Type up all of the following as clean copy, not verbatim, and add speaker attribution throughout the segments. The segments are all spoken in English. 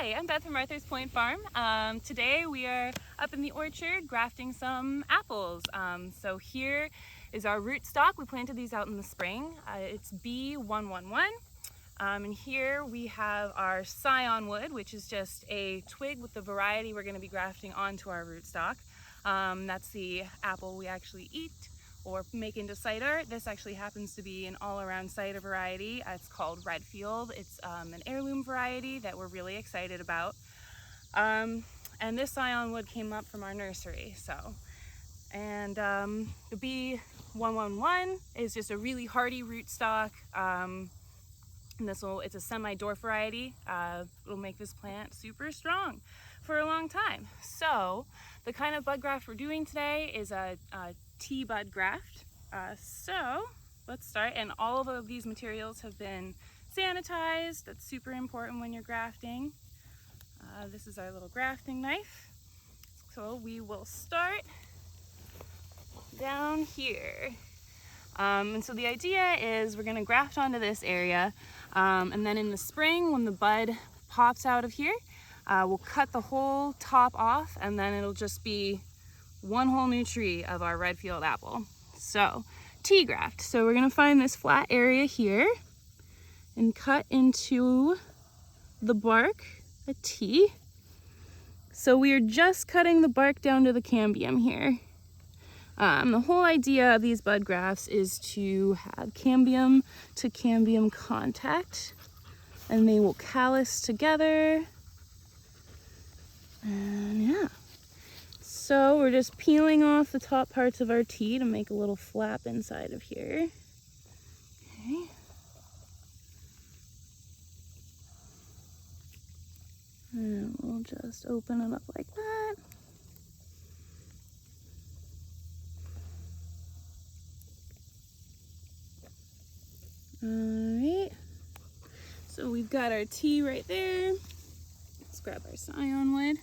Speaker 1: Hi, I'm Beth from Arthur's Point Farm. Today we are up in the orchard grafting some apples. So here is our rootstock. We planted these out in the spring. It's B111. And here we have our scion wood, which is just a twig with the variety we're going to be grafting onto our rootstock. That's the apple we actually eat or make into cider. This actually happens to be an all-around cider variety. It's called Redfield. It's an heirloom variety that we're really excited about. And this scion wood came up from our nursery. The B111 is just a really hardy rootstock. And it's a semi-dwarf variety. It'll make this plant super strong for a long time. So the kind of bud graft we're doing today is a tea bud graft. So let's start. And all of these materials have been sanitized. That's super important when you're grafting. This is our little grafting knife. So we will start down here. And so the idea is we're going to graft onto this area, and then in the spring when the bud pops out of here, we'll cut the whole top off, and then it'll just be one whole new tree of our Redfield apple. So tea graft. So we're going to find this flat area here and cut into the bark a T. So we are just cutting the bark down to the cambium here. The whole idea of these bud grafts is to have cambium to cambium contact, and they will callus together. And yeah. So we're just peeling off the top parts of our tea to make a little flap inside of here. Okay. And we'll just open it up like that. Alright, so we've got our tea right there. Let's grab our scion wood.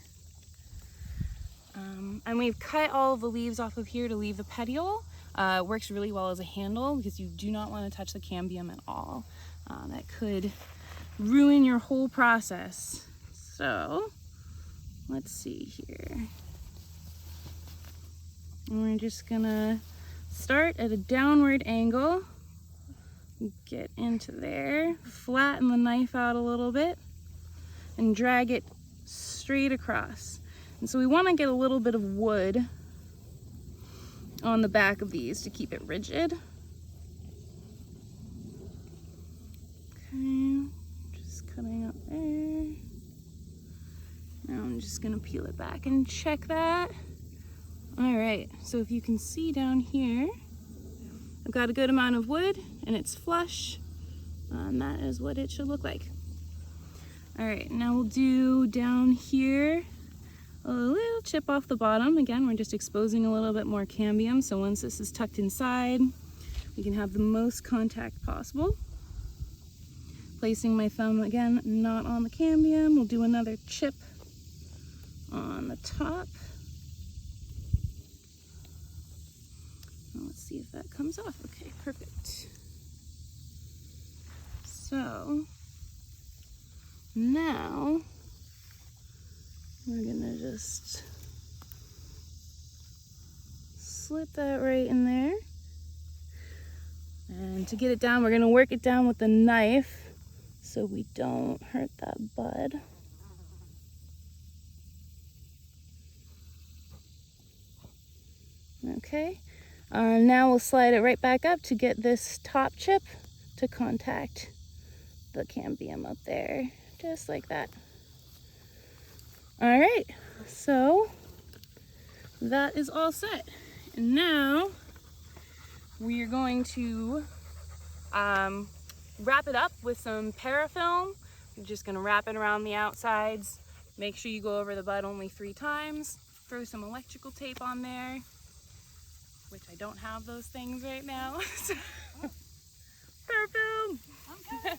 Speaker 1: And we've cut all of the leaves off of here to leave the petiole. It works really well as a handle because you do not want to touch the cambium at all. That could ruin your whole process. So let's see here. And we're just gonna start at a downward angle. Get into there, flatten the knife out a little bit, and drag it straight across. And so we want to get a little bit of wood on the back of these to keep it rigid. Okay, just cutting up there. Now I'm just gonna peel it back and check that. All right, so if you can see down here, I've got a good amount of wood and it's flush, and that is what it should look like. All right, now we'll do down here a little chip off the bottom. Again, we're just exposing a little bit more cambium, so once this is tucked inside, we can have the most contact possible. Placing my thumb again, not on the cambium. We'll do another chip on the top. Let's see if that comes off. Okay, perfect. So now we're gonna just slip that right in there. And to get it down, we're gonna work it down with the knife so we don't hurt that bud. Okay. Now we'll slide it right back up to get this top chip to contact the cambium up there, just like that. All right, so that is all set. And now we are going to wrap it up with some parafilm. You're just gonna wrap it around the outsides. Make sure you go over the bud only 3 times. Throw some electrical tape on there, which I don't have those things right now. Parafilm! Okay.